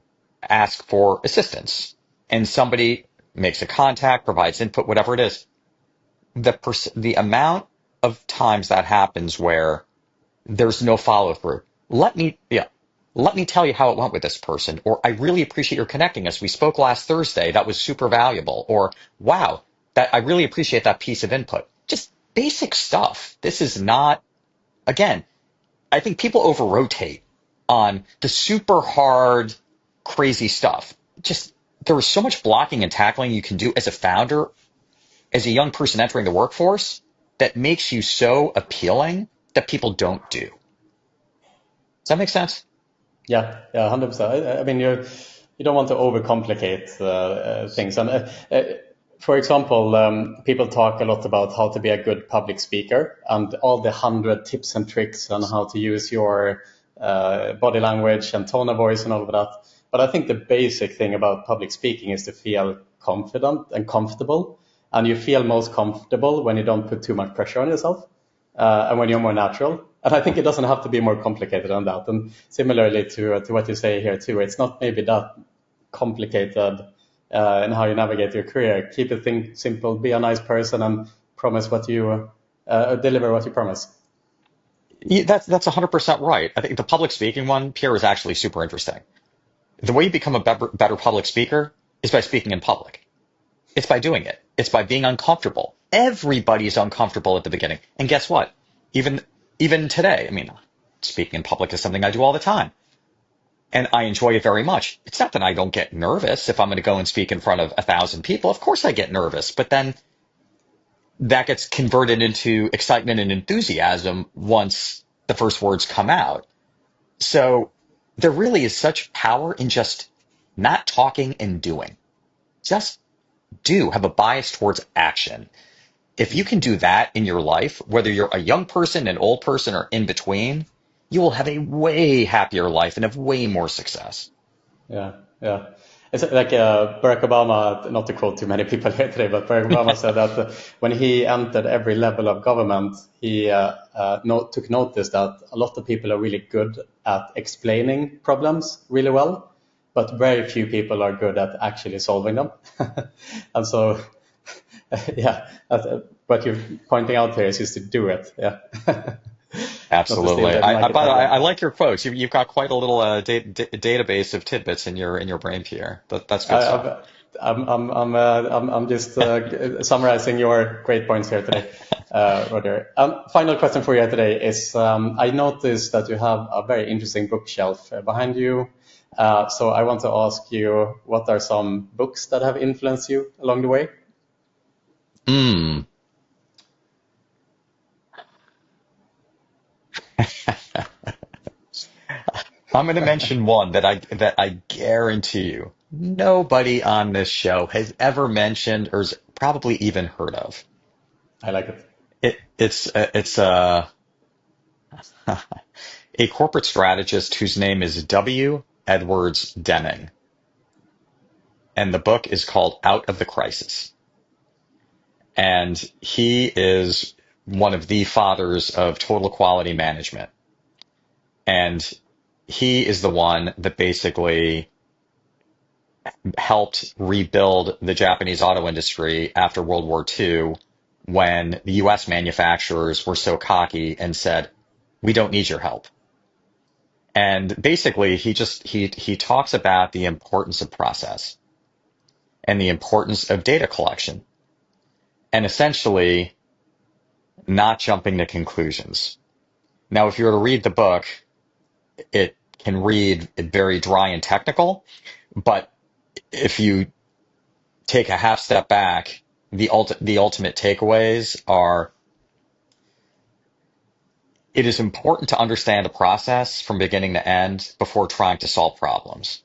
ask for assistance and somebody makes a contact, provides input, whatever it is, the amount of times that happens where there's no follow through. Let me tell you how it went with this person, or I really appreciate your connecting us. We spoke last Thursday. That was super valuable. Or wow, that I really appreciate that piece of input. Just basic stuff. This is not, again, I think people over rotate on the super hard, crazy stuff. Just there is so much blocking and tackling you can do as a founder, as a young person entering the workforce, that makes you so appealing that people don't do. Does that make sense? Yeah, 100%. I mean, you don't want to overcomplicate things. And for example, people talk a lot about how to be a good public speaker and all the 100 tips and tricks on how to use your body language and tone of voice and all of that. But I think the basic thing about public speaking is to feel confident and comfortable. And you feel most comfortable when you don't put too much pressure on yourself and when you're more natural. And I think it doesn't have to be more complicated than that. And similarly to what you say here too, it's not maybe that complicated in how you navigate your career. Keep it simple, be a nice person, and promise what you deliver what you promise. Yeah, that's 100% right. I think the public speaking one, Pierre, is actually super interesting. The way you become a better public speaker is by speaking in public. It's by doing it. It's by being uncomfortable. Everybody's uncomfortable at the beginning. And guess what? Even today, I mean, speaking in public is something I do all the time. And I enjoy it very much. It's not that I don't get nervous if I'm going to go and speak in front of 1,000 people. Of course I get nervous, but then that gets converted into excitement and enthusiasm once the first words come out. So there really is such power in just not talking and doing. Just have a bias towards action. If you can do that in your life, whether you're a young person, an old person, or in between, you will have a way happier life and have way more success. Yeah. It's like Barack Obama, not to quote too many people here today, but Barack Obama said that when he entered every level of government, he took notice that a lot of people are really good at explaining problems really well, but very few people are good at actually solving them. And so, yeah, what you're pointing out here is just to do it. Yeah. Absolutely. I like your quotes. You've got quite a little database of tidbits in your brain, Pierre. That's good stuff. I'm just summarizing your great points here today, Roger. Final question for you today is, I noticed that you have a very interesting bookshelf behind you. So I want to ask you, what are some books that have influenced you along the way? I'm going to mention one that I guarantee you nobody on this show has ever mentioned or has probably even heard of. I like it. It's a corporate strategist whose name is W. Edwards Deming, and the book is called Out of the Crisis. And he is one of the fathers of total quality management. And he is the one that basically helped rebuild the Japanese auto industry after World War II, when the US manufacturers were so cocky and said, we don't need your help. And basically he talks about the importance of process and the importance of data collection, and essentially not jumping to conclusions. Now, if you were to read the book, it can read very dry and technical, but if you take a half step back, the ultimate takeaways are: it is important to understand the process from beginning to end before trying to solve problems,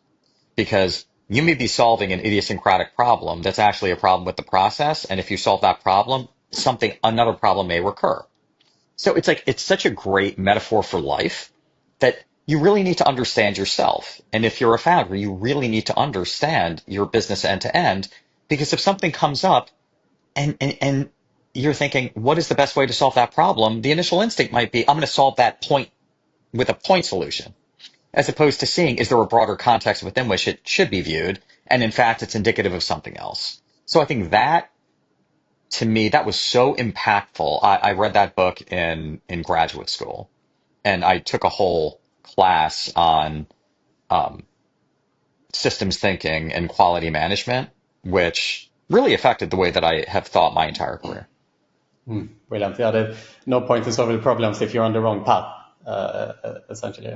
because you may be solving an idiosyncratic problem that's actually a problem with the process, and if you solve that problem, another problem may recur. So it's like, it's such a great metaphor for life that you really need to understand yourself. And if you're a founder, you really need to understand your business end to end, because if something comes up and you're thinking, what is the best way to solve that problem? The initial instinct might be, I'm going to solve that point with a point solution, as opposed to seeing, is there a broader context within which it should be viewed? And in fact, it's indicative of something else. So I think that, to me, that was so impactful. I read that book in graduate school, and I took a whole class on systems thinking and quality management, which really affected the way that I have thought my entire career. Brilliant. Yeah, there's no point in solving problems if you're on the wrong path, essentially.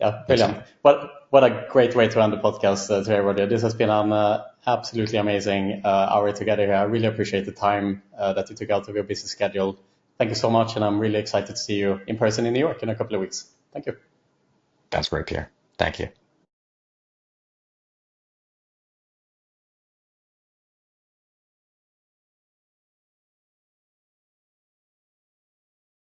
Yeah, brilliant. Exactly. What a great way to end the podcast today, Roger. This has been an absolutely amazing hour together here. I really appreciate the time that you took out of your busy schedule. Thank you so much, and I'm really excited to see you in person in New York in a couple of weeks. Thank you. That's great, Pierre. Thank you.